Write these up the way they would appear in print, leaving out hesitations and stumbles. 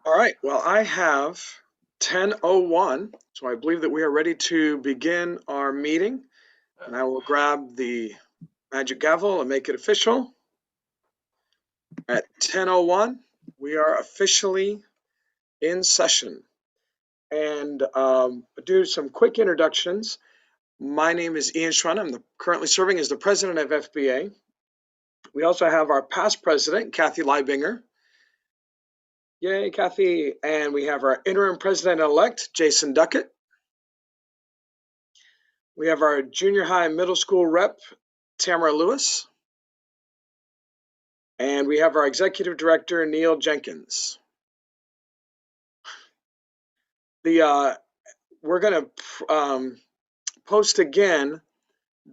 All right, well, I have 10:01, so I believe that we are ready to begin our meeting. And I will grab the magic gavel and make it official. At 10:01, we are officially in session. And do some quick introductions. My name is Ian Schrein. I'm currently serving as the president of FBA. We also have our past president, Kathy Leibinger. Yay, Kathy. And we have our interim president-elect, Jason Duckett. We have our junior high and middle school rep, Tamara Lewis. And we have our executive director, Neil Jenkins. We're going to post again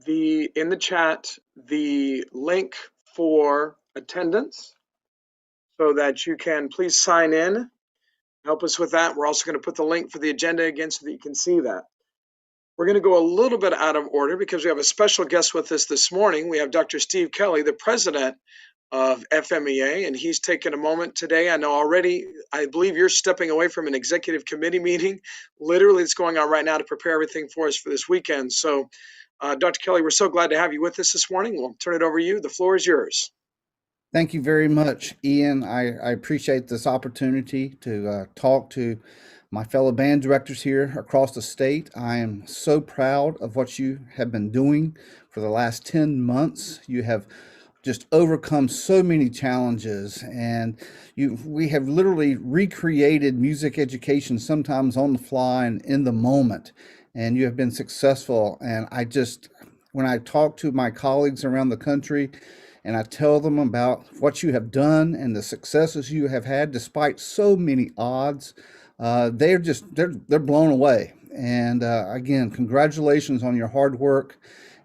in the chat the link for attendance so that you can please sign in. Help us with that. We're also going to put the link for the agenda again so that you can see that. We're going to go a little bit out of order because we have a special guest with us this morning. We have Dr. Steve Kelly, the president of FMEA, and he's taken a moment today. I know already, I believe you're stepping away from an executive committee meeting. Literally, it's going on right now to prepare everything for us for this weekend. So, Dr. Kelly, we're so glad to have you with us this morning. We'll turn it over to you. The floor is yours. Thank you very much, Ian. I appreciate this opportunity to talk to my fellow band directors here across the state. I am so proud of what you have been doing for the last 10 months. You have just overcome so many challenges, and we have literally recreated music education sometimes on the fly and in the moment, and you have been successful. And when I talk to my colleagues around the country and I tell them about what you have done and the successes you have had despite so many odds, they're blown away. And again, congratulations on your hard work.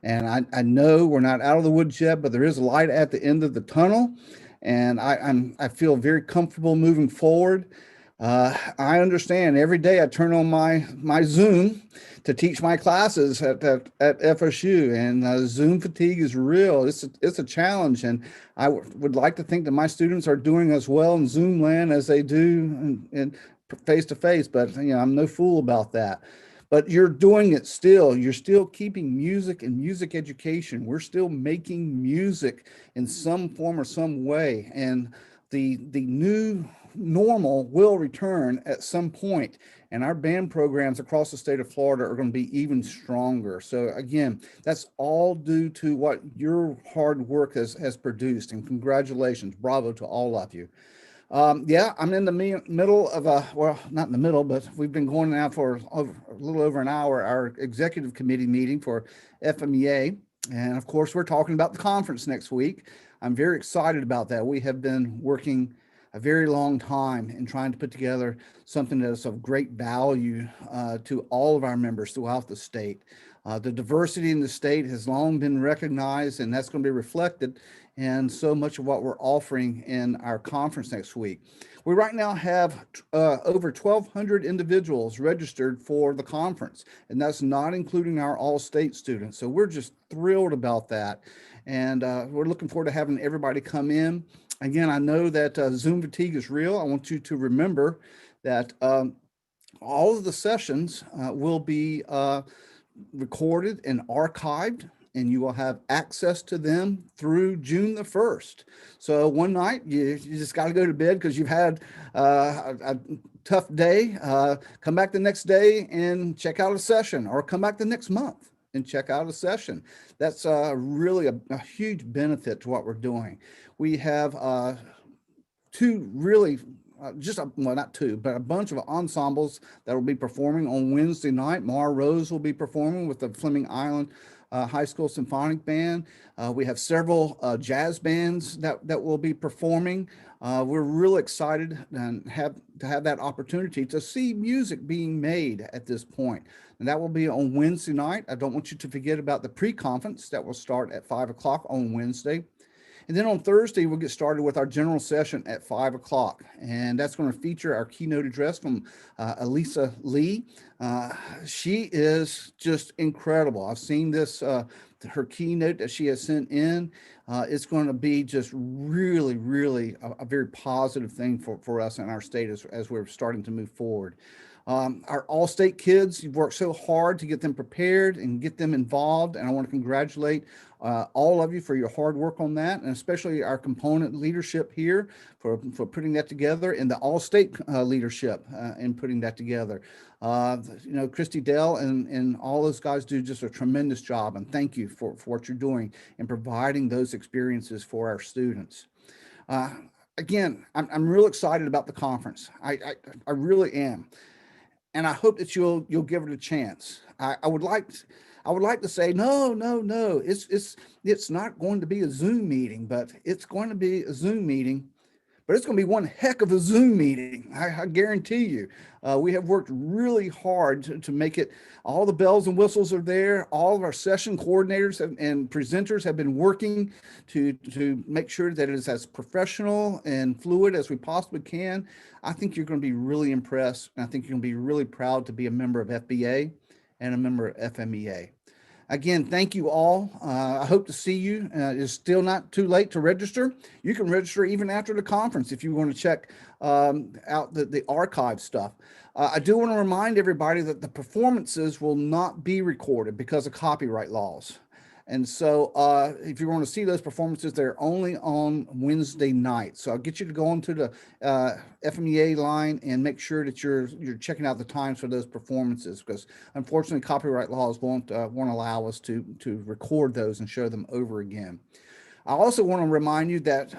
And I know we're not out of the woods yet, but there is light at the end of the tunnel. And I feel very comfortable moving forward. I understand every day I turn on my Zoom to teach my classes at FSU, and Zoom fatigue is real. It's a challenge, and I would like to think that my students are doing as well in Zoom land as they do in face to face. But I'm no fool about that. But you're doing it still. You're still keeping music and music education. We're still making music in some form or some way, and the new normal will return at some point, and our band programs across the state of Florida are going to be even stronger. So again, that's all due to what your hard work has produced, and congratulations, bravo to all of you. Yeah, I'm in the middle of well, not in the middle, but we've been going now for a little over an hour, our executive committee meeting for FMEA. And of course, we're talking about the conference next week. I'm very excited about that. We have been working a very long time in trying to put together something that is of great value to all of our members throughout the state. The diversity in the state has long been recognized, and that's going to be reflected in so much of what we're offering in our conference next week. We right now have over 1,200 individuals registered for the conference, and that's not including our Allstate students. So we're just thrilled about that, and we're looking forward to having everybody come in. Again, I know that Zoom fatigue is real. I want you to remember that all of the sessions will be recorded and archived, and you will have access to them through June the 1st. So one night, you just got to go to bed because you've had a tough day. Come back the next day and check out a session, or come back the next month and check out a session. That's really a huge benefit to what we're doing. We have two really well, not two, but a bunch of ensembles that will be performing on Wednesday night. Mara Rose will be performing with the Fleming Island High School Symphonic Band. We have several jazz bands that will be performing. We're really excited and have that opportunity to see music being made at this point. And that will be on Wednesday night. I don't want you to forget about the pre-conference that will start at 5 o'clock on Wednesday. And then on Thursday, we'll get started with our general session at 5 o'clock. And that's going to feature our keynote address from Elisa Lee. She is just incredible. I've seen this her keynote that she has sent in. It's going to be just really, really a very positive thing for us in our state as we're starting to move forward. Our Allstate kids, you've worked so hard to get them prepared and get them involved, and I want to congratulate all of you for your hard work on that, and especially our component leadership here for putting that together, and the Allstate leadership in putting that together. Christy Dell and all those guys do just a tremendous job, and thank you for what you're doing and providing those experiences for our students. Again, I'm real excited about the conference. I really am. And I hope that you'll give it a chance. I would like to say no. It's not going to be a Zoom meeting, but it's going to be a Zoom meeting. But it's going to be one heck of a Zoom meeting. I guarantee you. We have worked really hard to make it. All the bells and whistles are there. All of our session coordinators and presenters have been working to make sure that it is as professional and fluid as we possibly can. I think you're going to be really impressed. And I think you're going to be really proud to be a member of FBA and a member of FMEA. Again, thank you all. I hope to see you. It's still not too late to register. You can register even after the conference if you want to check out the archive stuff. I do want to remind everybody that the performances will not be recorded because of copyright laws. And so if you want to see those performances, they're only on Wednesday night. So I'll get you to go onto the FMEA line and make sure that you're checking out the times for those performances, because unfortunately copyright laws won't allow us to record those and show them over again. I also want to remind you that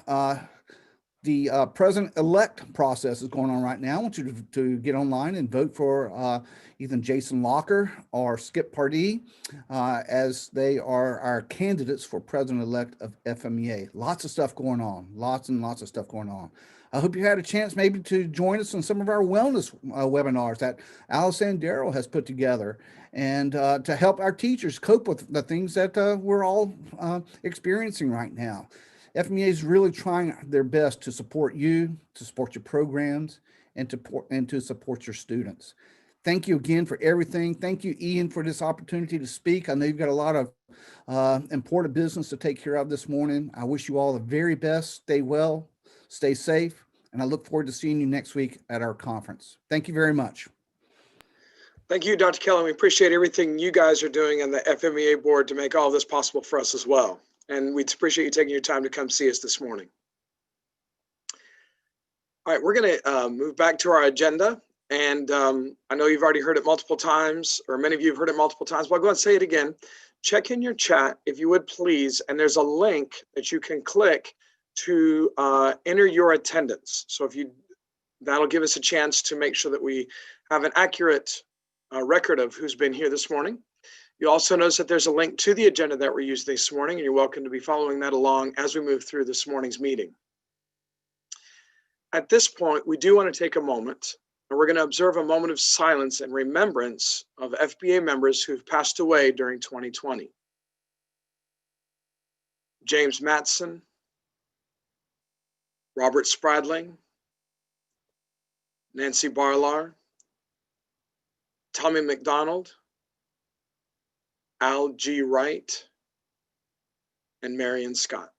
the president-elect process is going on right now. I want you to get online and vote for either Jason Locker or Skip Pardee as they are our candidates for president-elect of FMEA. Lots of stuff going on, lots and lots of stuff going on. I hope you had a chance maybe to join us on some of our wellness webinars that Alice and Daryl has put together, and to help our teachers cope with the things that we're all experiencing right now. FMEA is really trying their best to support you, to support your programs, and to support your students. Thank you again for everything. Thank you, Ian, for this opportunity to speak. I know you've got a lot of important business to take care of this morning. I wish you all the very best. Stay well, stay safe, and I look forward to seeing you next week at our conference. Thank you very much. Thank you, Dr. Kelly. We appreciate everything you guys are doing on the FMEA board to make all this possible for us as well. And we appreciate you taking your time to come see us this morning. All right, we're going to move back to our agenda. And I know you've already heard it multiple times, or many of you have heard it multiple times, but I'll go and say it again. Check in your chat, if you would please, and there's a link that you can click to enter your attendance. So that'll give us a chance to make sure that we have an accurate record of who's been here this morning. You also notice that there's a link to the agenda that we're using this morning, and you're welcome to be following that along as we move through this morning's meeting. At this point, we do want to take a moment, and we're going to observe a moment of silence and remembrance of FBA members who've passed away during 2020. James Matson, Robert Spradling, Nancy Barlar, Tommy McDonald, Al G. Wright, and Marion Scott.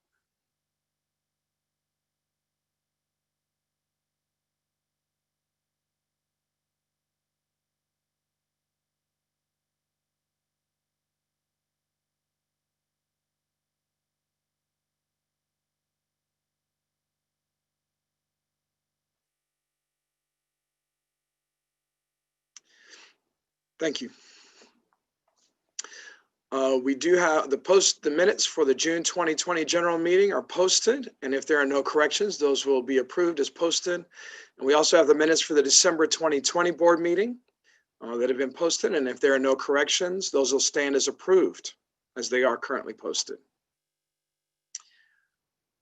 Thank you. We do have the minutes for the June 2020 general meeting are posted, and if there are no corrections, those will be approved as posted. And we also have the minutes for the December 2020 board meeting that have been posted, and if there are no corrections, those will stand as approved as they are currently posted.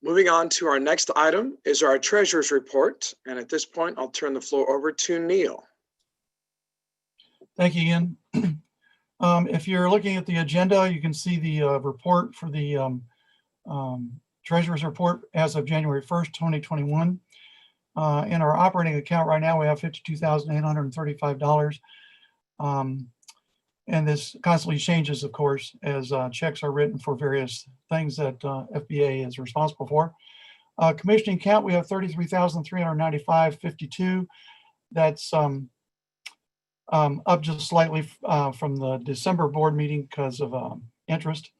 Moving on to our next item is our treasurer's report, and at this point, I'll turn the floor over to Neil. Thank you, Ian. If you're looking at the agenda, you can see the report for the treasurer's report as of January 1st, 2021. In our operating account right now, we have $52,835. And this constantly changes, of course, as checks are written for various things that FBA is responsible for. Commissioning count, we have 33,395.52. That's up just slightly from the December board meeting because of interest.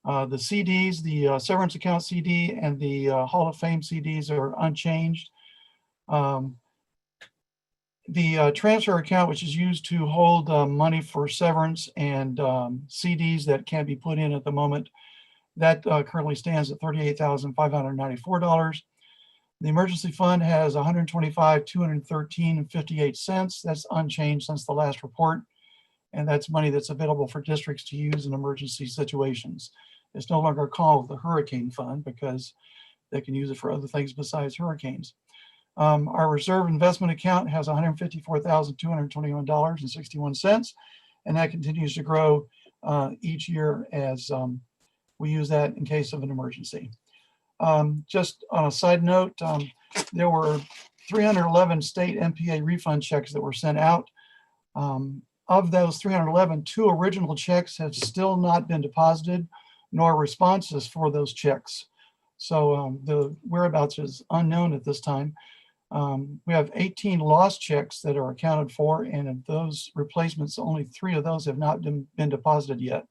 The CDs, the severance account CD and the Hall of Fame CDs are unchanged. The transfer account, which is used to hold money for severance and CDs that can be put in at the moment, that currently stands at $38,594. The emergency fund has $125,213.58. That's unchanged since the last report. And that's money that's available for districts to use in emergency situations. It's no longer called the Hurricane Fund because they can use it for other things besides hurricanes. Our reserve investment account has $154,221.61, and that continues to grow each year as we use that in case of an emergency. Just on a side note, there were 311 state MPA refund checks that were sent out. Of those 311, 2 original checks have still not been deposited, nor responses for those checks. So the whereabouts is unknown at this time. We have 18 lost checks that are accounted for, and of those replacements, only 3 of those have not been deposited yet.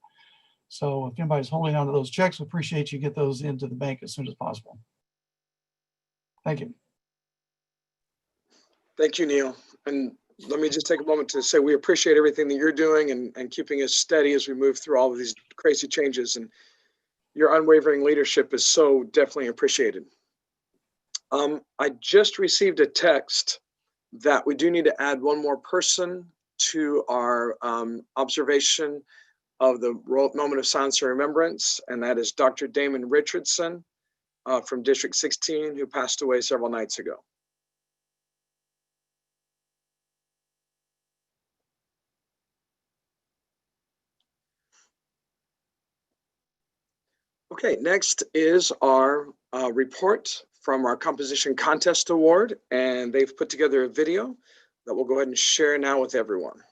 So if anybody's holding on to those checks, we appreciate you get those into the bank as soon as possible. Thank you. Thank you, Neil. And let me just take a moment to say we appreciate everything that you're doing and keeping us steady as we move through all of these crazy changes. And your unwavering leadership is so definitely appreciated. I just received a text that we do need to add one more person to our observation of the moment of silence and remembrance, and that is Dr. Damon Richardson from District 16, who passed away several nights ago. Okay, next is our report from our Composition Contest Award, and they've put together a video that we'll go ahead and share now with everyone.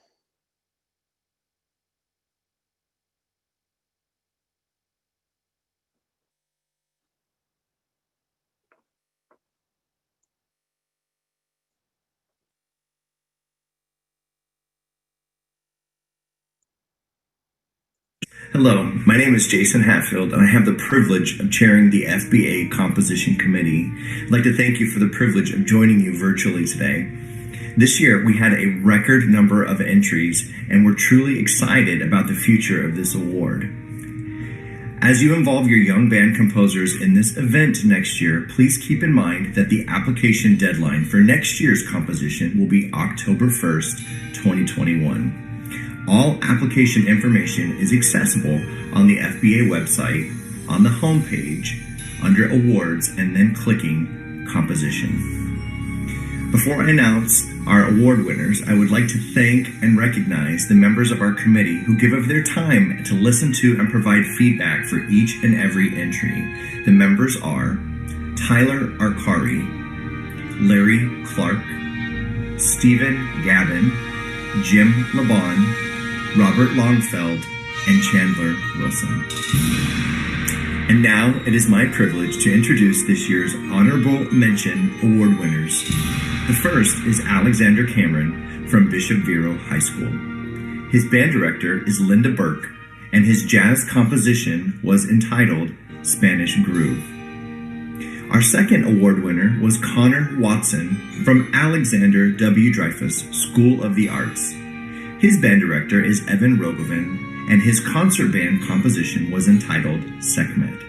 Hello, my name is Jason Hatfield, and I have the privilege of chairing the FBA Composition Committee. I'd like to thank you for the privilege of joining you virtually today. This year, we had a record number of entries, and we're truly excited about the future of this award. As you involve your young band composers in this event next year, please keep in mind that the application deadline for next year's composition will be October 1st, 2021. All application information is accessible on the FBA website, on the home page, under Awards, and then clicking Composition. Before I announce our award winners, I would like to thank and recognize the members of our committee who give of their time to listen to and provide feedback for each and every entry. The members are Tyler Arcari, Larry Clark, Stephen Gavin, Jim Laban, Robert Longfeld, and Chandler Wilson. And now it is my privilege to introduce this year's Honorable Mention Award winners. The first is Alexander Cameron from Bishop Vero High School. His band director is Linda Burke, and his jazz composition was entitled Spanish Groove. Our second award winner was Connor Watson from Alexander W. Dreyfus School of the Arts. His band director is Evan Rogovan, and his concert band composition was entitled Sekhmet.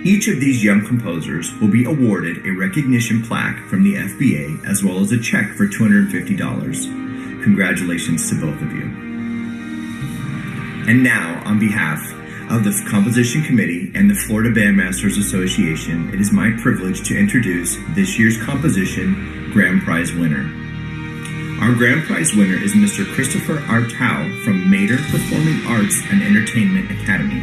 Each of these young composers will be awarded a recognition plaque from the FBA as well as a check for $250. Congratulations to both of you. And now, on behalf of the Composition Committee and the Florida Bandmasters Association, it is my privilege to introduce this year's composition Grand Prize winner. Our Grand Prize winner is Mr. Christopher Artau from Mater Performing Arts and Entertainment Academy.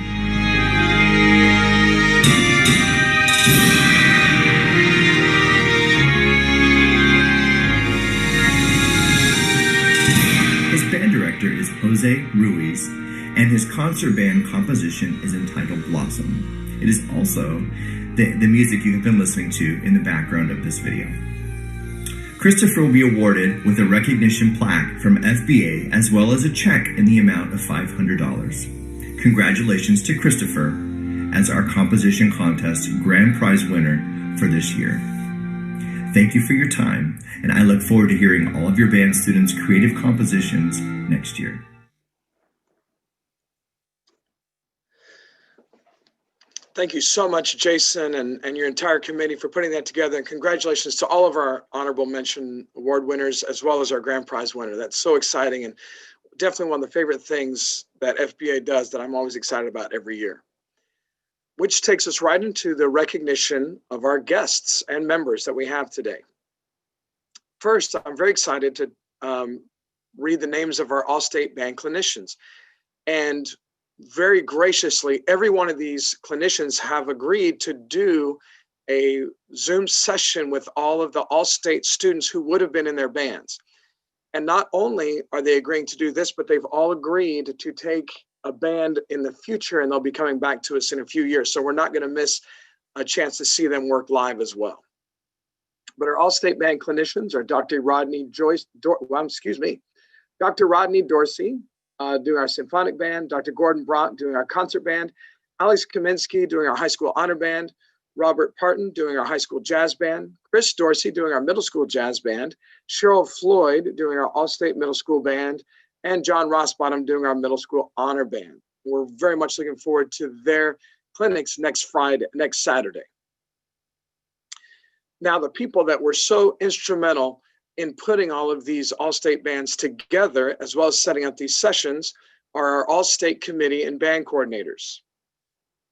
His band director is Jose Jose Ruiz, and his concert band composition is entitled Blossom. It is also the music you have been listening to in the background of this video. Christopher will be awarded with a recognition plaque from FBA as well as a check in the amount of $500. Congratulations to Christopher as our composition contest grand prize winner for this year. Thank you for your time, and I look forward to hearing all of your band students' creative compositions next year. Thank you so much, Jason, and your entire committee for putting that together. And congratulations to all of our honorable mention award winners, as well as our grand prize winner. That's so exciting, and definitely one of the favorite things that FBA does that I'm always excited about every year. Which takes us right into the recognition of our guests and members that we have today. First, I'm very excited to read the names of our Allstate band clinicians. And very graciously, every one of these clinicians have agreed to do a Zoom session with all of the Allstate students who would have been in their bands. And not only are they agreeing to do this, but they've all agreed to take a band in the future, and they'll be coming back to us in a few years. So we're not going to miss a chance to see them work live as well. But our Allstate band clinicians are Dr. Rodney Dorsey, doing our symphonic band, Dr. Gordon Brock doing our concert band, Alex Kaminsky doing our high school honor band, Robert Parton doing our high school jazz band, Chris Dorsey doing our middle school jazz band, Cheryl Floyd doing our Allstate middle school band, and John Rossbottom doing our middle school honor band. We're very much looking forward to their clinics next Saturday. Now, the people that were so instrumental in putting all of these Allstate bands together, as well as setting up these sessions, are our Allstate committee and band coordinators.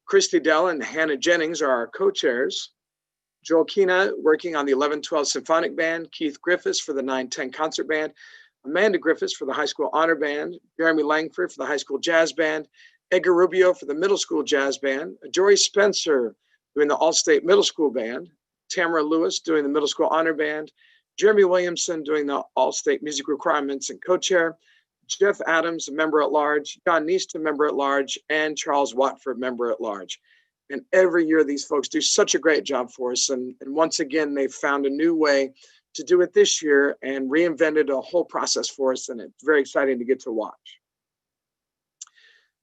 Christy Dell and Hannah Jennings are our co-chairs. Joel Kina working on the 11-12 Symphonic Band, Keith Griffiths for the 9-10 Concert Band, Amanda Griffiths for the High School Honor Band, Jeremy Langford for the High School Jazz Band, Edgar Rubio for the Middle School Jazz Band, Jory Spencer doing the Allstate Middle School Band, Tamara Lewis doing the Middle School Honor Band, Jeremy Williamson doing the Allstate Music Requirements and co-chair, Jeff Adams, a member at large, John Neist, a member at large, and Charles Watford, member at large. And every year these folks do such a great job for us. And once again, they've found a new way to do it this year and reinvented a whole process for us. And it's very exciting to get to watch.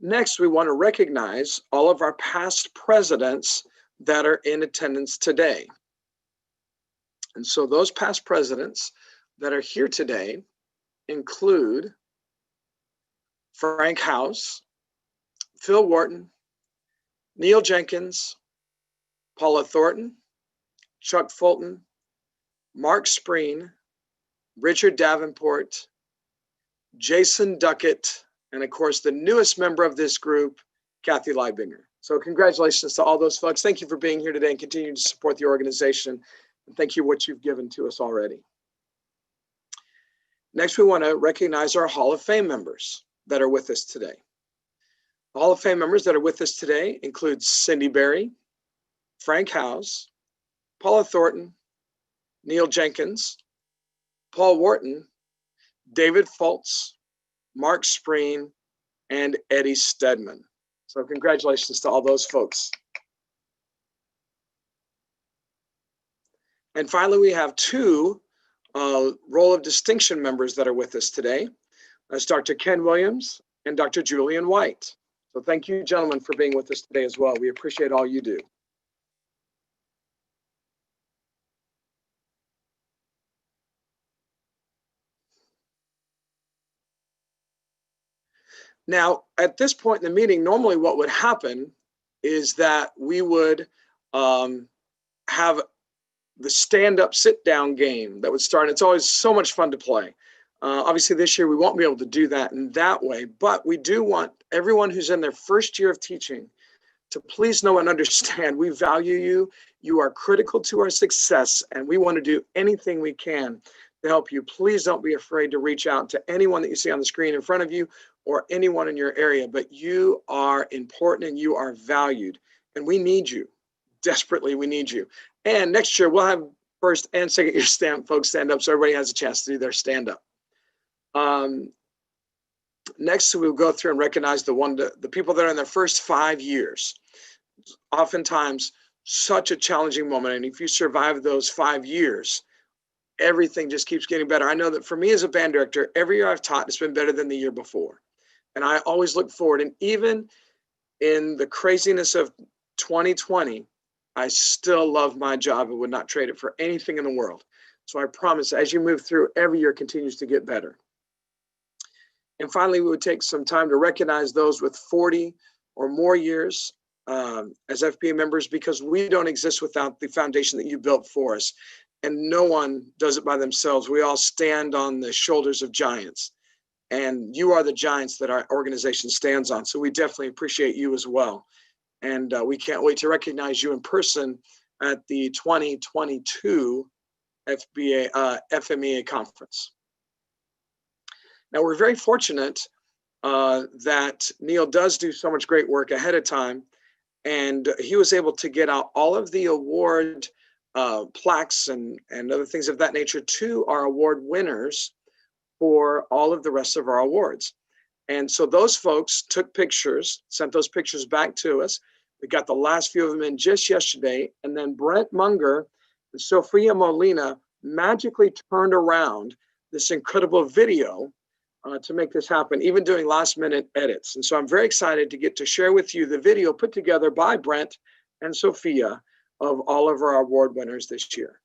Next, we want to recognize all of our past presidents that are in attendance today. And so those past presidents that are here today include Frank House, Phil Wharton, Neil Jenkins, Paula Thornton, Chuck Fulton, Mark Spreen, Richard Davenport, Jason Duckett, and of course, the newest member of this group, Kathy Leibinger. So congratulations to all those folks. Thank you for being here today and continuing to support the organization. And thank you for what you've given to us already. Next, we want to recognize our Hall of Fame members that are with us today. The Hall of Fame members that are with us today include Cindy Berry, Frank House, Paula Thornton, Neil Jenkins, Paul Wharton, David Fultz, Mark Spreen, and Eddie Stedman. So congratulations to all those folks. And finally, we have two Roll of Distinction members that are with us today. That's Dr. Ken Williams and Dr. Julian White. So thank you, gentlemen, for being with us today as well. We appreciate all you do. Now, at this point in the meeting, normally what would happen is that we would have the stand-up, sit-down game that would start. It's always so much fun to play. Obviously, this year we won't be able to do that in that way, but we do want everyone who's in their first year of teaching to please know and understand we value you. You are critical to our success, and we want to do anything we can to help you. Please don't be afraid to reach out to anyone that you see on the screen in front of you or anyone in your area, but you are important and you are valued, and we need you. Desperately, we need you. And next year, we'll have first and second year folks stand up so everybody has a chance to do their stand up. Next, we'll go through and recognize the people that are in their first 5 years. Oftentimes, such a challenging moment. And if you survive those 5 years, everything just keeps getting better. I know that for me as a band director, every year I've taught, it's been better than the year before. And I always look forward. And even in the craziness of 2020, I still love my job and would not trade it for anything in the world. So I promise, as you move through, every year continues to get better. And finally, we would take some time to recognize those with 40 or more years as FBA members, because we don't exist without the foundation that you built for us. And no one does it by themselves. We all stand on the shoulders of giants. And you are the giants that our organization stands on. So we definitely appreciate you as well. And we can't wait to recognize you in person at the 2022 FMEA conference. Now, we're very fortunate that Neil does do so much great work ahead of time. And he was able to get out all of the award plaques and other things of that nature to our award winners for all of the rest of our awards. And so those folks took pictures, sent those pictures back to us. We got the last few of them in just yesterday. And then Brent Munger and Sophia Molina magically turned around this incredible video to make this happen, even doing last minute edits. And so I'm very excited to get to share with you the video put together by Brent and Sophia of all of our award winners this year.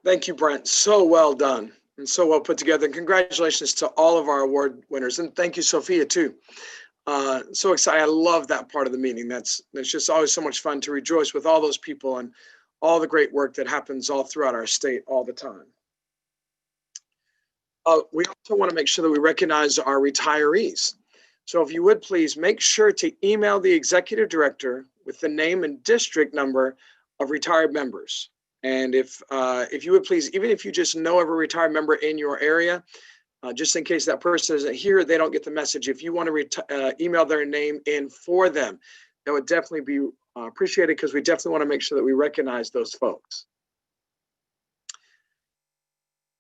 Thank you, Brent. So well done and so well put together. And congratulations to all of our award winners. And thank you, Sophia, too. So excited. I love that part of the meeting. That's just always so much fun to rejoice with all those people and all the great work that happens all throughout our state all the time. We also want to make sure that we recognize our retirees. So if you would please make sure to email the executive director with the name and district number of retired members. And if you would please, even if you just know of a retired member in your area, just in case that person isn't here, they don't get the message. If you want to email their name in for them, that would definitely be appreciated, because we definitely want to make sure that we recognize those folks.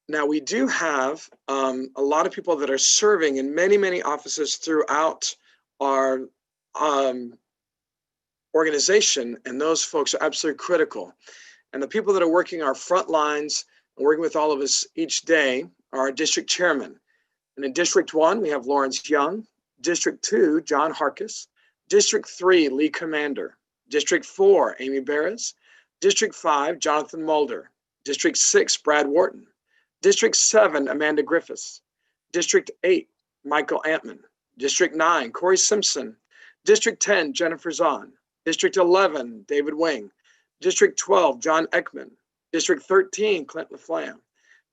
Now, we do have a lot of people that are serving in many, many offices throughout our organization, and those folks are absolutely critical. And the people that are working our front lines and working with all of us each day are our district chairmen. And in District 1, we have Lawrence Young. District 2, John Harkis. District 3, Lee Commander. District 4, Amy Barris. District 5, Jonathan Mulder. District 6, Brad Wharton. District 7, Amanda Griffiths. District 8, Michael Antman. District 9, Corey Simpson. District 10, Jennifer Zahn. District 11, David Wing. District 12, John Ekman. District 13, Clint LaFlamme.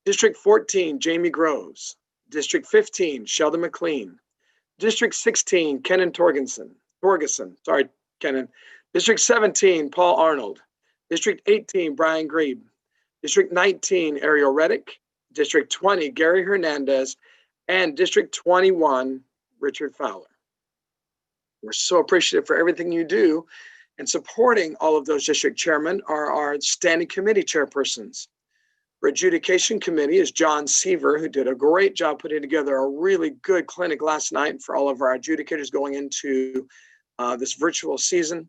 District 14, Jamie Groves. District 15, Sheldon McLean. District 16, Kenan Torgerson. Sorry, Kenan. District 17, Paul Arnold. District 18, Brian Grebe. District 19, Ariel Reddick. District 20, Gary Hernandez. And District 21, Richard Fowler. We're so appreciative for everything you do. And supporting all of those district chairmen are our standing committee chairpersons. For adjudication committee is John Seaver, who did a great job putting together a really good clinic last night for all of our adjudicators going into this virtual season.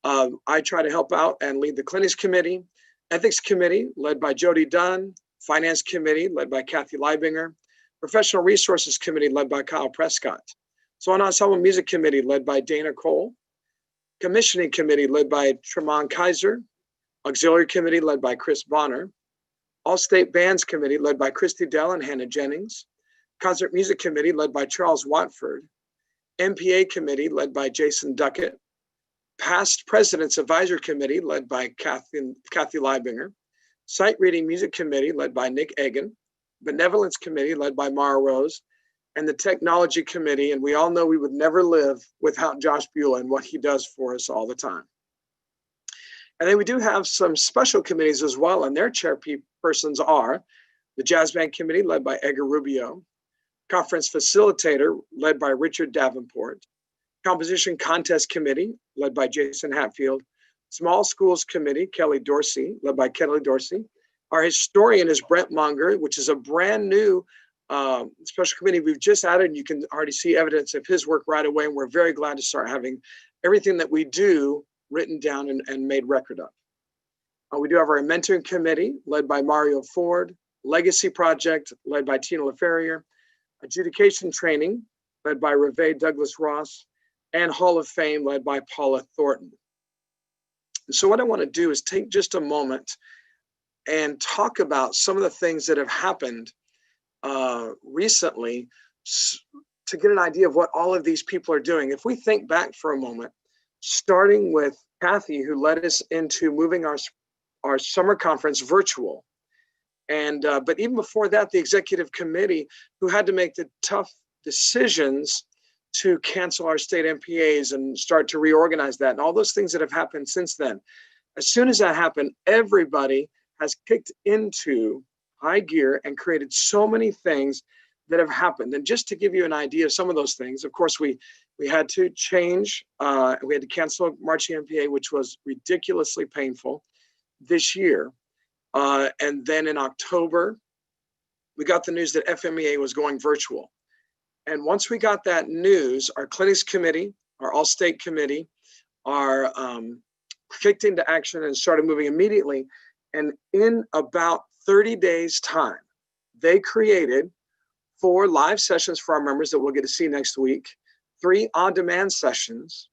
I try to help out and lead the clinics committee, ethics committee led by Jody Dunn, finance committee led by Kathy Leibinger, professional resources committee led by Kyle Prescott, Swan Ensemble music committee led by Dana Cole, commissioning committee led by Tremont Kaiser, auxiliary committee led by Chris Bonner, Allstate Bands Committee led by Christy Dell and Hannah Jennings, Concert Music Committee led by Charles Watford, MPA Committee led by Jason Duckett, Past Presidents Advisory Committee led by Kathy Leibinger, Sight Reading Music Committee led by Nick Egan, Benevolence Committee led by Mara Rose, and the Technology Committee. And we all know we would never live without Josh Beulah and what he does for us all the time. And then we do have some special committees as well, and their chairpersons are the Jazz Band Committee led by Edgar Rubio, Conference Facilitator led by Richard Davenport, Composition Contest Committee led by Jason Hatfield, Small Schools Committee, Kelly Dorsey, led by Kelly Dorsey. Our historian is Brent Munger, which is a brand new special committee we've just added, and you can already see evidence of his work right away. And we're very glad to start having everything that we do written down and made record of. We do have our mentoring committee led by Mario Ford, Legacy Project led by Tina LaFerrier, Adjudication Training led by Reve Douglas Ross, and Hall of Fame led by Paula Thornton. And so what I want to do is take just a moment and talk about some of the things that have happened recently to get an idea of what all of these people are doing. If we think back for a moment, starting with Kathy, who led us into moving our summer conference virtual. And but even before that, the executive committee, who had to make the tough decisions to cancel our state MPAs and start to reorganize that, and all those things that have happened since then. As soon as that happened, everybody has kicked into high gear and created so many things that have happened. And just to give you an idea of some of those things, of course, we had to change, we had to cancel marching MPA, which was ridiculously painful this year. And then in October, we got the news that FMEA was going virtual. And once we got that news, our clinics committee, our Allstate committee, are kicked into action and started moving immediately. And in about 30 days' time, they created 4 live sessions for our members that we'll get to see next week, 3 on-demand sessions,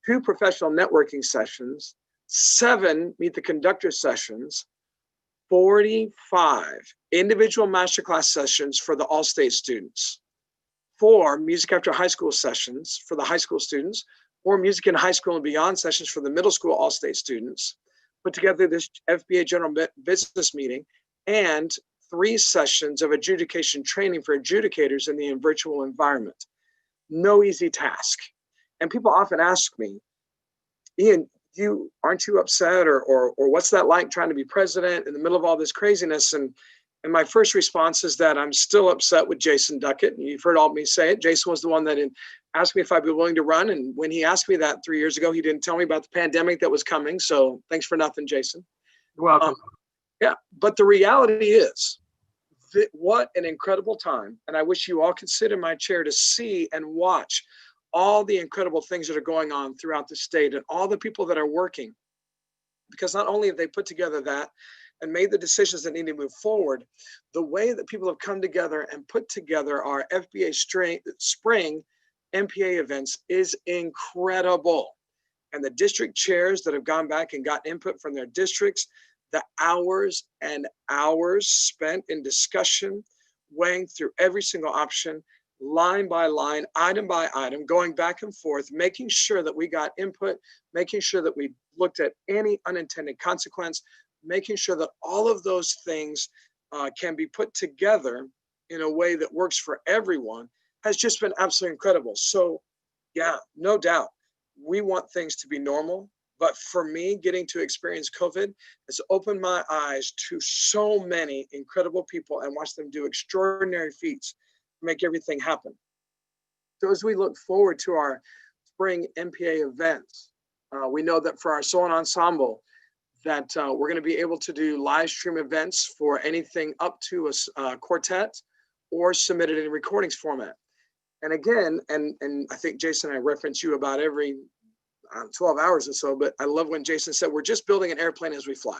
2 professional networking sessions, 7 Meet the Conductor sessions, 45 individual masterclass sessions for the Allstate students, 4 music after high school sessions for the high school students, 4 music in high school and beyond sessions for the middle school Allstate students, put together this FBA General Business Meeting, and 3 sessions of adjudication training for adjudicators in the virtual environment. No easy task. And people often ask me, Ian, aren't you upset or what's that like trying to be president in the middle of all this craziness? And my first response is that I'm still upset with Jason Duckett. And you've heard all of me say it. Jason was the one that asked me if I'd be willing to run. And when he asked me that 3 years ago, he didn't tell me about the pandemic that was coming. So thanks for nothing, Jason. You're welcome. Yeah, but the reality is that what an incredible time. And I wish you all could sit in my chair to see and watch all the incredible things that are going on throughout the state and all the people that are working. Because not only have they put together that and made the decisions that need to move forward, the way that people have come together and put together our FBA Spring MPA events is incredible. And the district chairs that have gone back and got input from their districts, the hours and hours spent in discussion, weighing through every single option, line by line, item by item, going back and forth, making sure that we got input, making sure that we looked at any unintended consequence, making sure that all of those things can be put together in a way that works for everyone has just been absolutely incredible. So yeah, no doubt, we want things to be normal. But for me, getting to experience COVID has opened my eyes to so many incredible people and watch them do extraordinary feats to make everything happen. So as we look forward to our spring MPA events, we know that for our solo ensemble, that we're going to be able to do live stream events for anything up to a quartet or submitted in recordings format. And again, and I think Jason, I reference you about every 12 hours or so, but I love when Jason said, we're just building an airplane as we fly.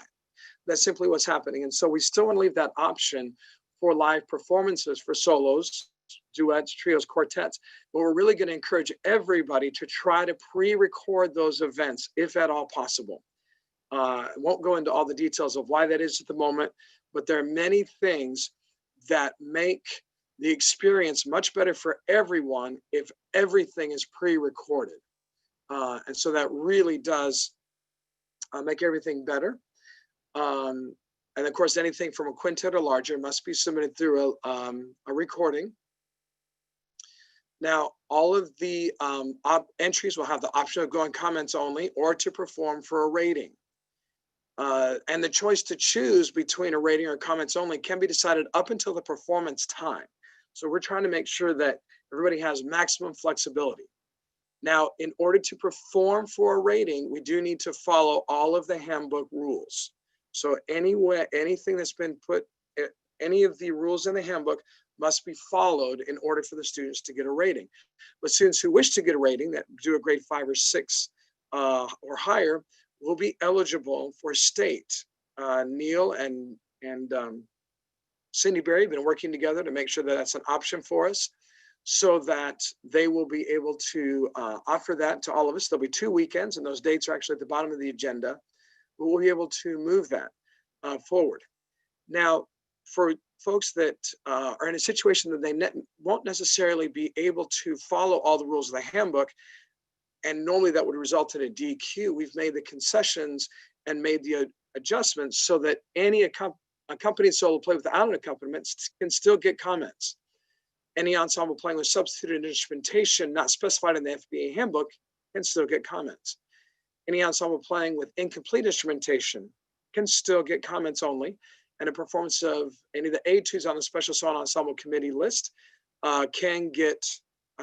That's simply what's happening. And so we still want to leave that option for live performances for solos, duets, trios, quartets, but we're really going to encourage everybody to try to pre-record those events if at all possible. I won't go into all the details of why that is at the moment, but there are many things that make the experience much better for everyone if everything is pre-recorded. And so that really does make everything better. And of course, anything from a quintet or larger must be submitted through a recording. Now, all of the entries will have the option of going comments only or to perform for a rating. And the choice to choose between a rating or comments only can be decided up until the performance time. So we're trying to make sure that everybody has maximum flexibility. Now, in order to perform for a rating, we do need to follow all of the handbook rules. So anything that's been put, any of the rules in the handbook must be followed in order for the students to get a rating. But students who wish to get a rating, that do a grade 5 or 6 or higher, will be eligible for state. Neil and Cindy Berry have been working together to make sure that that's an option for us, so that they will be able to offer that to all of us. There'll be 2 weekends, and those dates are actually at the bottom of the agenda, but we'll be able to move that forward. Now, for folks that are in a situation that they won't necessarily be able to follow all the rules of the handbook, and normally that would result in a DQ, we've made the concessions and made the adjustments so that any accompanied solo play without an accompaniment can still get comments. Any ensemble playing with substituted instrumentation not specified in the FBA handbook can still get comments. Any ensemble playing with incomplete instrumentation can still get comments only. And a performance of any of the A2s on the special solo ensemble committee list can get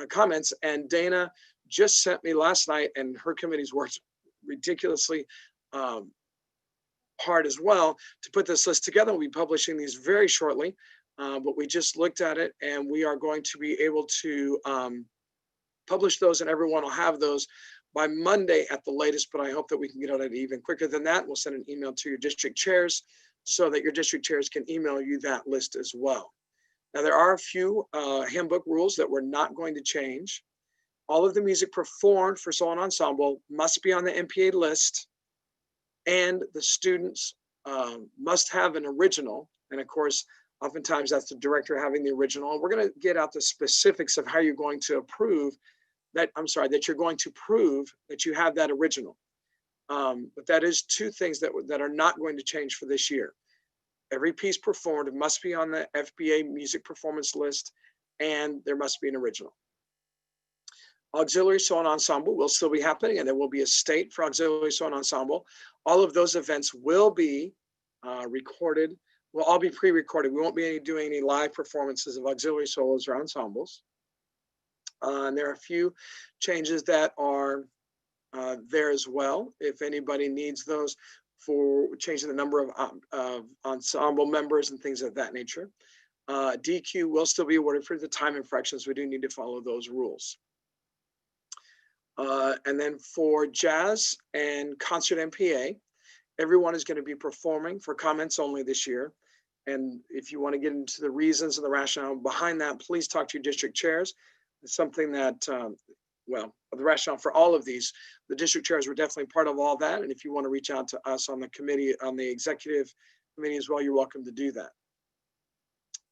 comments. And Dana just sent me last night, and her committee's worked ridiculously hard as well to put this list together. We'll be publishing these very shortly. But we just looked at it, and we are going to be able to publish those, and everyone will have those by Monday at the latest, but I hope that we can get on it even quicker than that. We'll send an email to your district chairs so that your district chairs can email you that list as well. Now, there are a few handbook rules that we're not going to change. All of the music performed for solo and ensemble must be on the MPA list, and the students must have an original. And of course, oftentimes that's the director having the original. And we're going to get out the specifics of how you're going to approve that, that you're going to prove that you have that original. But that is two things that are not going to change for this year. Every piece performed must be on the FBA music performance list, and there must be an original. Auxiliary Song Ensemble will still be happening, and there will be a state for Auxiliary Song Ensemble. All of those events will be recorded, will all be pre-recorded. We won't be doing any live performances of auxiliary solos or ensembles. And there are a few changes that are there as well, if anybody needs those, for changing the number of ensemble members and things of that nature. DQ will still be awarded for the time infractions. We do need to follow those rules. And then for jazz and concert MPA, everyone is going to be performing for comments only this year. And if you want to get into the reasons and the rationale behind that, please talk to your district chairs. It's something that, well, the rationale for all of these, the district chairs were definitely part of all that. And if you want to reach out to us on the committee, on the executive committee as well, you're welcome to do that.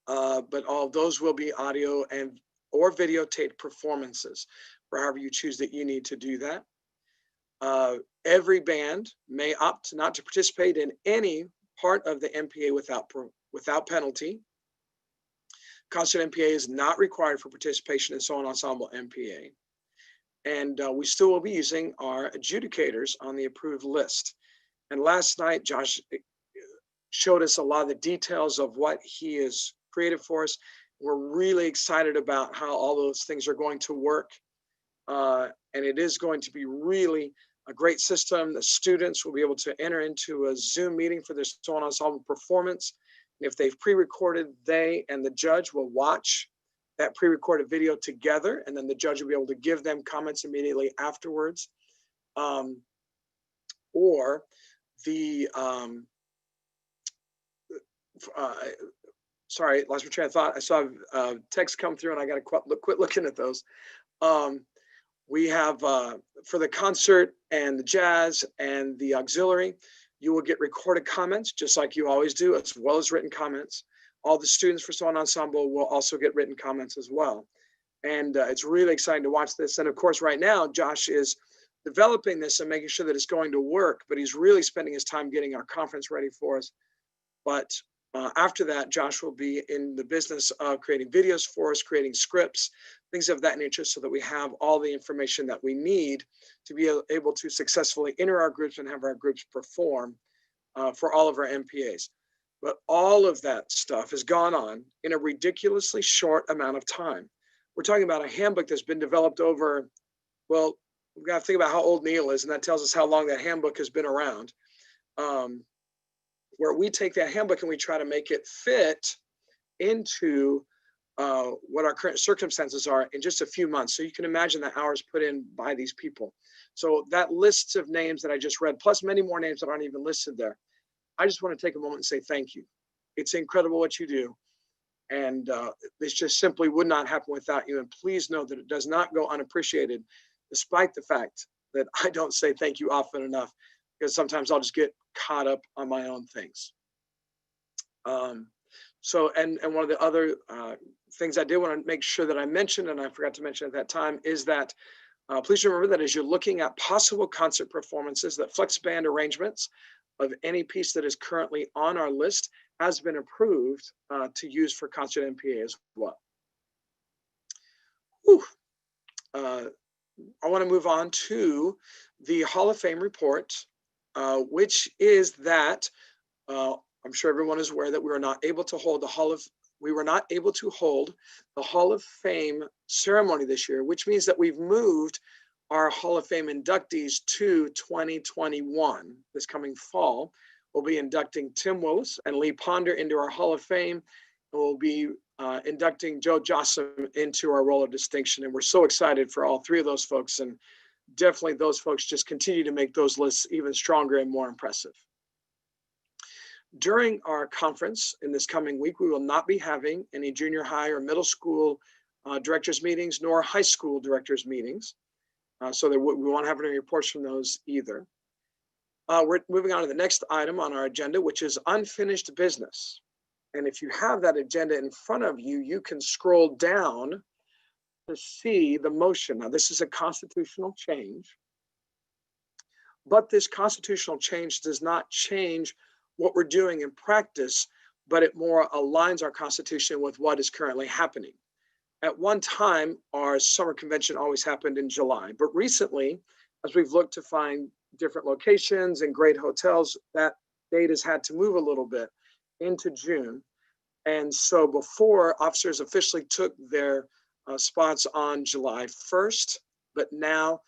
But all of those will be audio and or videotaped performances, for however you choose that you need to do that. Every band may opt not to participate in any part of the MPA without penalty. Concert MPA is not required for participation in solo ensemble MPA. And we still will be using our adjudicators on the approved list. And last night, Josh showed us a lot of the details of what he has created for us. We're really excited about how all those things are going to work. And it is going to be really a great system. The students will be able to enter into a Zoom meeting for their solo ensemble performance. If they've pre-recorded, they and the judge will watch that pre-recorded video together, and then the judge will be able to give them comments immediately afterwards. Or the, sorry, lost my train of thought. I saw text come through and I got to quit looking at those. We have, for the concert and the jazz and the auxiliary, you will get recorded comments just like you always do, as well as written comments. All the students for solo ensemble will also get written comments as well. And it's really exciting to watch this. And of course, right now, Josh is developing this and making sure that it's going to work, but he's really spending his time getting our conference ready for us. But after that, Josh will be in the business of creating videos for us, creating scripts, things of that nature, so that we have all the information that we need to be able to successfully enter our groups and have our groups perform for all of our MPAs. But all of that stuff has gone on in a ridiculously short amount of time. We're talking about a handbook that's been developed over, well, we've got to think about how old Neil is, and that tells us how long that handbook has been around. Where we take that handbook and we try to make it fit into what our current circumstances are in just a few months. So you can imagine the hours put in by these people. So that list of names that I just read, plus many more names that aren't even listed there, I just want to take a moment and say thank you. It's incredible what you do. And this just simply would not happen without you. And please know that it does not go unappreciated, despite the fact that I don't say thank you often enough, because sometimes I'll just get caught up on my own things. So, and one of the other things I did want to make sure that I mentioned, and I forgot to mention at that time, is that please remember that as you're looking at possible concert performances, that flex band arrangements of any piece that is currently on our list has been approved to use for concert MPA as well. I want to move on to the Hall of Fame report, which is that I'm sure everyone is aware that we were not able to hold the Hall of Fame ceremony this year, which means that we've moved our Hall of Fame inductees to 2021. This coming fall, we'll be inducting Tim Willis and Lee Ponder into our Hall of Fame, and we'll be inducting Joe Jossam into our Roll of Distinction. And we're so excited for all three of those folks, and definitely those folks just continue to make those lists even stronger and more impressive. During our conference in this coming week, we will not be having any junior high or middle school directors meetings, nor high school directors meetings. So that we won't have any reports from those either. We're moving on to the next item on our agenda, which is unfinished business. And if you have that agenda in front of you, you can scroll down to see the motion. Now, this is a constitutional change, but this constitutional change does not change what we're doing in practice, but it more aligns our Constitution with what is currently happening. At one time, our summer convention always happened in July, but recently, as we've looked to find different locations and great hotels, that date has had to move a little bit into June. And so before, officers officially took their spots on July 1st, but now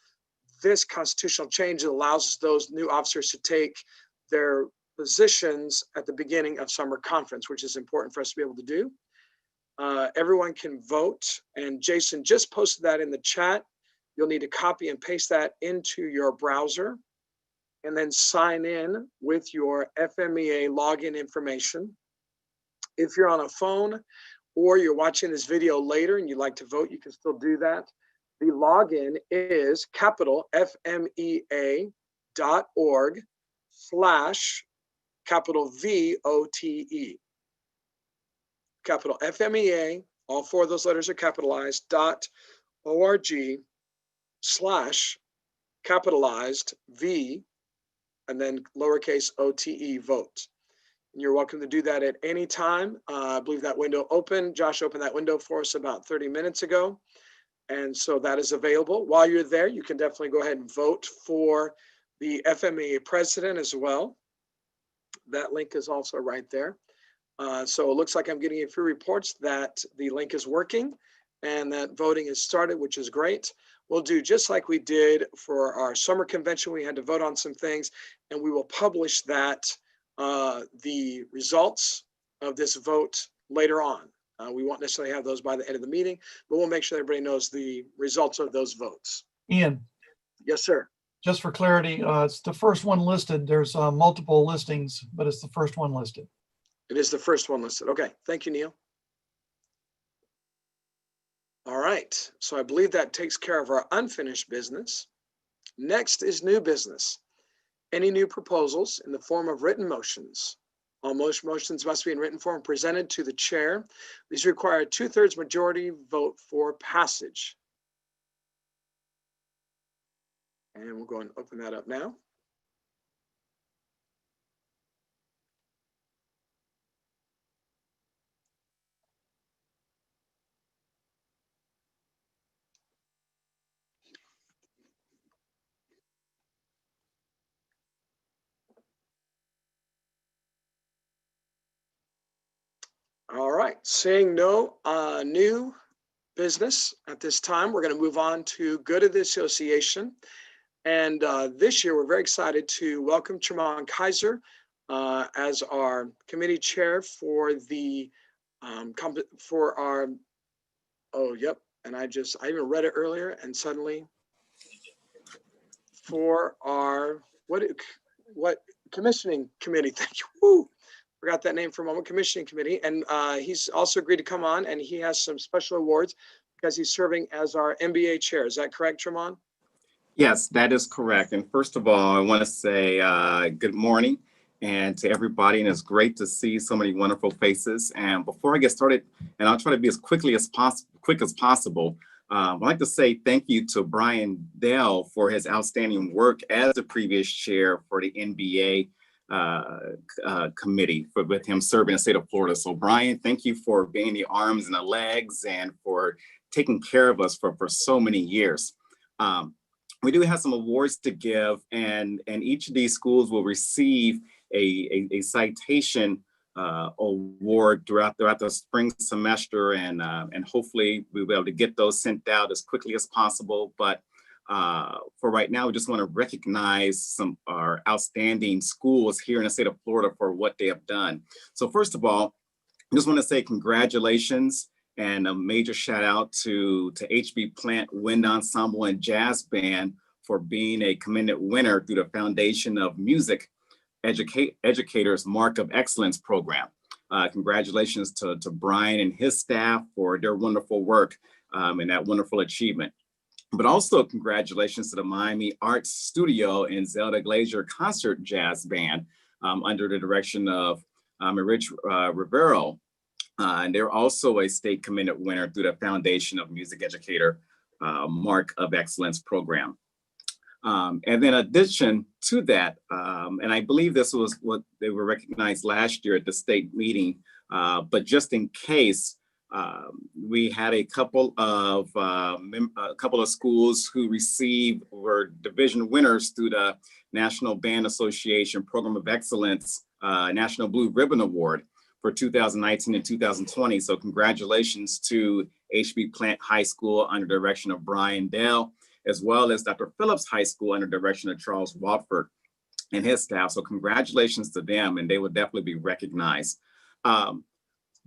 this constitutional change allows those new officers to take their positions at the beginning of summer conference, which is important for us to be able to do. Everyone can vote, and Jason just posted that in the chat. You'll need to copy and paste that into your browser and then sign in with your FMEA login information. If you're on a phone or you're watching this video later and you'd like to vote, you can still do that. The login is capital FMEA.org/capital VOTE. Capital FMEA, all four of those letters are capitalized, .org/capitalized V, and then lowercase OTE vote. And you're welcome to do that at any time. I believe that window opened. Josh opened that window for us about 30 minutes ago. And so that is available. While you're there, you can definitely go ahead and vote for the FMEA president as well. That link is also right there. So it looks like I'm getting a few reports that the link is working and that voting has started, which is great. We'll do just like we did for our summer convention. We had to vote on some things, and we will publish that, the results of this vote later on. We won't necessarily have those by the end of the meeting, but we'll make sure everybody knows the results of those votes. Ian, Yes, sir. just for clarity, it's the first one listed. There's multiple listings, but it's the first one listed. It is the first one listed. Okay, thank you, Neil. All right, so I believe that takes care of our unfinished business. Next is new business. Any new proposals in the form of written motions? All motions must be in written form presented to the chair. These require a 2/3 majority vote for passage. And we'll go and open that up now. All right, seeing no new business at this time, we're going to move on to good of the association. And this year, we're very excited to welcome Tremont Kaiser as our committee chair for the and I even read it earlier, and suddenly for our what commissioning committee. Thank you. Woo. Forgot that name for a moment. Commissioning committee, and he's also agreed to come on, and he has some special awards because he's serving as our MBA chair. Is that correct, Tremont? Yes, that is correct. And first of all, I want to say good morning and to everybody. And it's great to see so many wonderful faces. And before I get started, and I'll try to be as quick as possible, I'd like to say thank you to Brian Dell for his outstanding work as the previous chair for the NBA committee with him serving the state of Florida. So Brian, thank you for being the arms and the legs and for taking care of us for so many years. We do have some awards to give, and each of these schools will receive a citation award throughout the spring semester, and hopefully we'll be able to get those sent out as quickly as possible. But for right now, we just want to recognize some of our outstanding schools here in the state of Florida for what they have done. So first of all, I just want to say congratulations and a major shout out to HB Plant Wind Ensemble and Jazz Band for being a commended winner through the Foundation of Music Educators Mark of Excellence program. Congratulations to Brian and his staff for their wonderful work and that wonderful achievement. But also congratulations to the Miami Arts Studio and Zelda Glazier Concert Jazz Band under the direction of Rich Rivero. And they're also a state commended winner through the Foundation of Music Educator Mark of Excellence program. And then in addition to that, and I believe this was what they were recognized last year at the state meeting, but just in case, we had a couple of schools who were division winners through the National Band Association Program of Excellence National Blue Ribbon Award for 2019 and 2020. So congratulations to HB Plant High School under direction of Brian Dell, as well as Dr. Phillips High School under direction of Charles Watford and his staff. So congratulations to them, and they will definitely be recognized. The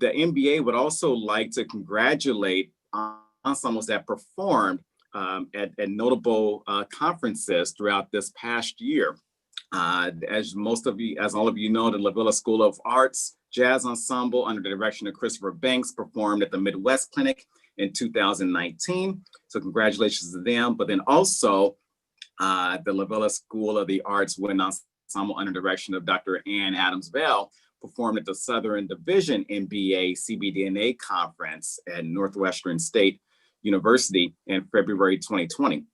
NBA would also like to congratulate ensembles that performed at notable conferences throughout this past year. As all of you know, the La Villa School of Arts Jazz Ensemble under the direction of Christopher Banks performed at the Midwest Clinic in 2019. So congratulations to them. But then also the La Villa School of the Arts Wind Ensemble under the direction of Dr. Ann Adams-Bell performed at the Southern Division MBA CBDNA Conference at Northwestern State University in February 2020.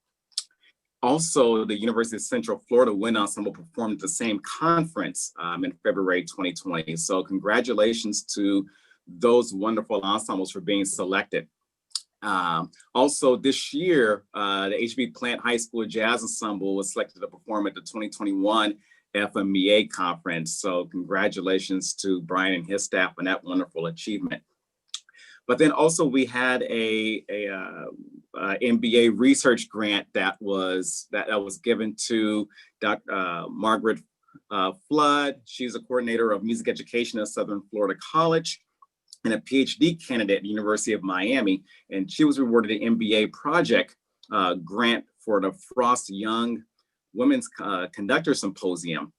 Also, the University of Central Florida Wind Ensemble performed at the same conference in February 2020. So congratulations to those wonderful ensembles for being selected. Also this year, the HB Plant High School Jazz Ensemble was selected to perform at the 2021 FMEA conference. So congratulations to Brian and his staff on that wonderful achievement. But then also we had a Mba Research Grant that was given to Dr. Margaret Flood. She's a coordinator of music education at Southern Florida College and a PhD candidate at the University of Miami. And she was rewarded an MBA project grant for the Frost Young Women's Conductor Symposium.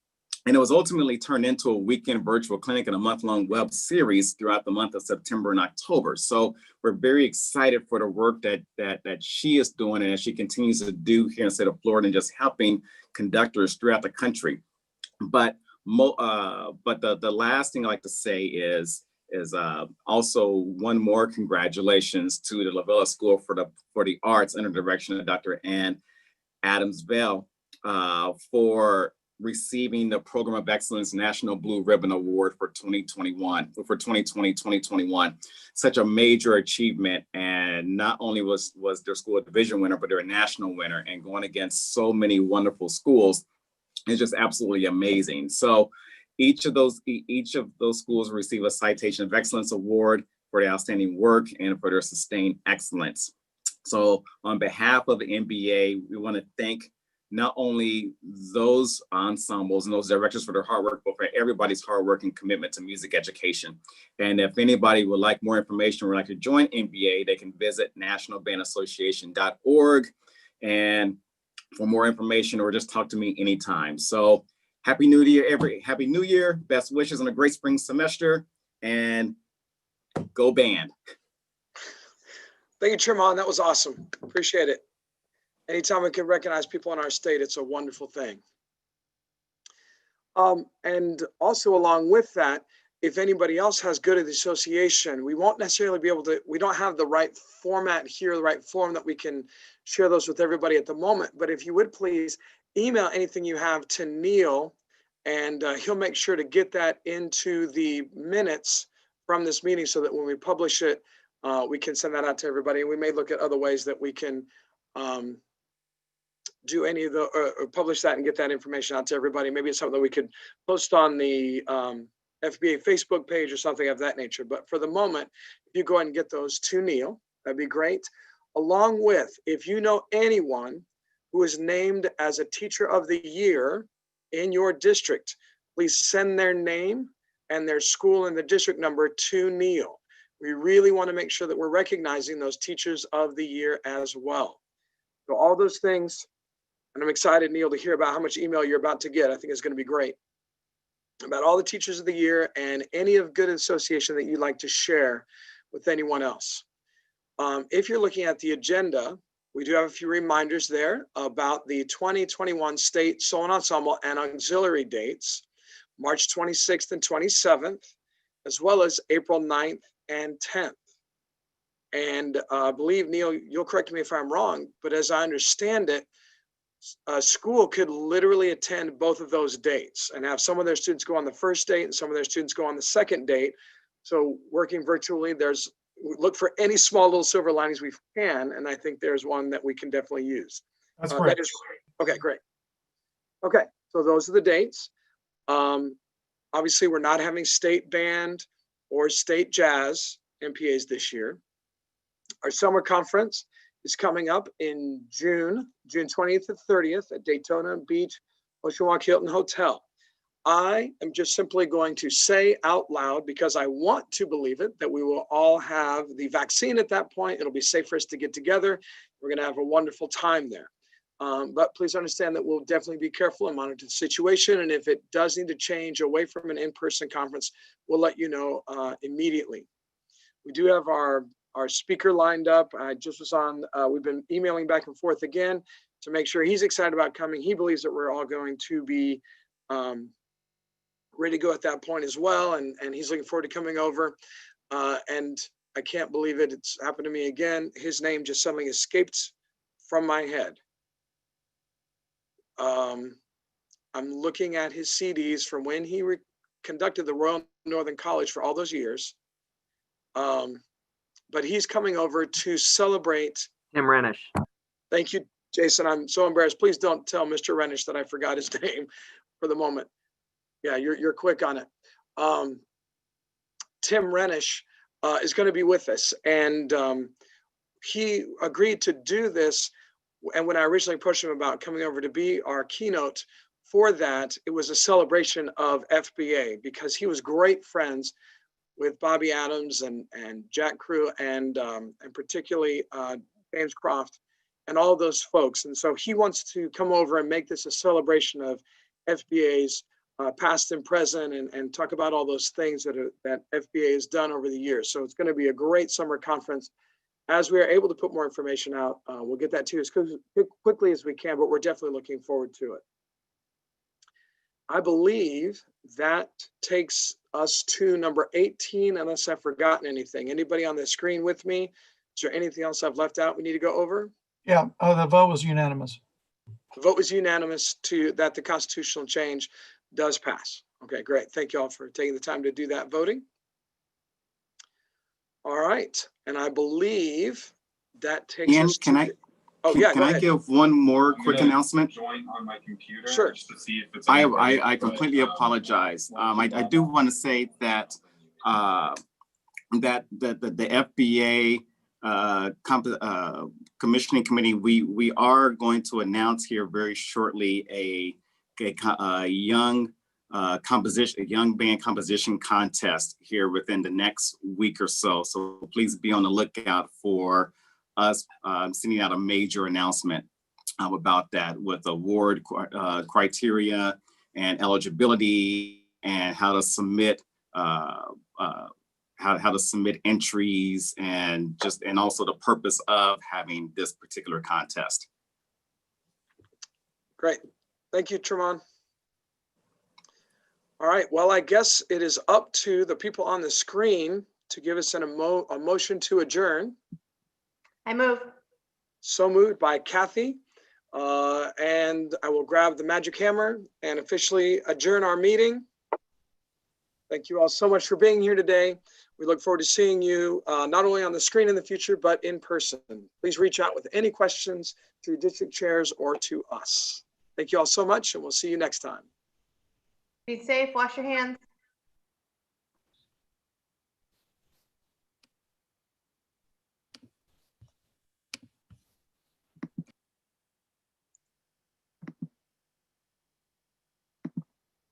And it was ultimately turned into a weekend virtual clinic and a month-long web series throughout the month of September and October. So we're very excited for the work that she is doing and that she continues to do here in the state of Florida and just helping conductors throughout the country. But the last thing I like to say is also one more congratulations to the La Villa School for the Arts under the direction of Dr. Ann Adams-Bell for receiving the Program of Excellence National Blue Ribbon Award for 2020-2021. Such a major achievement, and not only was their school a division winner, but they're a national winner, and going against so many wonderful schools is just absolutely amazing. So each of those schools receive a Citation of Excellence Award for their outstanding work and for their sustained excellence. So on behalf of the NBA, we want to thank not only those ensembles and those directors for their hard work, but for everybody's hard work and commitment to music education. And if anybody would like more information or would like to join NBA, they can visit nationalbandassociation.org and for more information, or just talk to me anytime. So Happy New Year, Happy New Year, best wishes on a great spring semester, and go band. Thank you, Chairman. That was awesome. Appreciate it. Anytime we can recognize people in our state, it's a wonderful thing. And also along with that, if anybody else has good at the association, we won't necessarily be able to, we don't have the right format here, the right form that we can share those with everybody at the moment. But if you would please email anything you have to Neil, and he'll make sure to get that into the minutes from this meeting so that when we publish it, we can send that out to everybody. And we may look at other ways that we can do any of the, or publish that and get that information out to everybody. Maybe it's something that we could post on the FBA Facebook page or something of that nature. But for the moment, if you go ahead and get those to Neil, that'd be great. Along with, if you know anyone who is named as a Teacher of the Year in your district, please send their name and their school and the district number to Neil. We really want to make sure that we're recognizing those Teachers of the Year as well. So all those things, and I'm excited, Neil, to hear about how much email you're about to get. I think it's going to be great. About all the Teachers of the Year and any of good association that you'd like to share with anyone else. If you're looking at the agenda, We do have a few reminders there about the 2021 state solo ensemble and auxiliary dates, March 26th and 27th, as well as April 9th and 10th. And I believe, Neil, you'll correct me if I'm wrong, but as I understand it, a school could literally attend both of those dates and have some of their students go on the first date and some of their students go on the second date. So working virtually, look for any small little silver linings we can, and I think there's one that we can definitely use. That's great. Okay, great. Okay, so those are the dates. Obviously, we're not having state band or state jazz MPAs this year. Our summer conference is coming up in June 20th to 30th at Daytona Beach Ocean Walk Hilton Hotel. I am just simply going to say out loud, because I want to believe it, that we will all have the vaccine at that point. It'll be safe for us to get together. We're going to have a wonderful time there. But please understand that we'll definitely be careful and monitor the situation. And if it does need to change away from an in-person conference, we'll let you know immediately. We do have our speaker lined up. I just was on, we've been emailing back and forth again to make sure he's excited about coming. He believes that we're all going to be ready to go at that point as well. And he's looking forward to coming over. And I can't believe it. It's happened to me again. His name just suddenly escaped from my head. I'm looking at his CDs from when he conducted the Royal Northern College for all those years. But he's coming over to celebrate. Tim Renisch. Thank you, Jason. I'm so embarrassed. Please don't tell Mr. Renisch that I forgot his name for the moment. Yeah, you're quick on it. Tim Renisch is going to be with us, and he agreed to do this. And when I originally approached him about coming over to be our keynote for that, it was a celebration of FBA, because he was great friends with Bobby Adams and Jack Crew and particularly James Croft and all those folks. And so he wants to come over and make this a celebration of FBA's past and present, and talk about all those things that FBA has done over the years. So it's going to be a great summer conference. As we are able to put more information out, we'll get that to you as quickly as we can, but we're definitely looking forward to it. I believe that takes us to number 18, unless I've forgotten anything. Anybody on the screen with me? Is there anything else I've left out we need to go over? Yeah, the vote was unanimous. The vote was unanimous that the constitutional change does pass. Okay, great. Thank you all for taking the time to do that voting. All right, and I believe that takes Ian, us to... Can I give one more quick announcement? Join on my computer. Sure. Just to see if it's I completely apologize. I do want to say that that the FBA commissioning committee, we are going to announce here very shortly a young band composition contest here within the next week or so. So please be on the lookout for us sending out a major announcement about that, with award criteria and eligibility, and how to submit how to submit entries, and also the purpose of having this particular contest. Great. Thank you, Tremont. All right, well, I guess it is up to the people on the screen to give us a motion to adjourn. I move. So moved by Kathy. And I will grab the magic hammer and officially adjourn our meeting. Thank you all so much for being here today. We look forward to seeing you not only on the screen in the future, but in person. Please reach out with any questions to district chairs or to us. Thank you all so much, and we'll see you next time. Be safe. Wash your hands.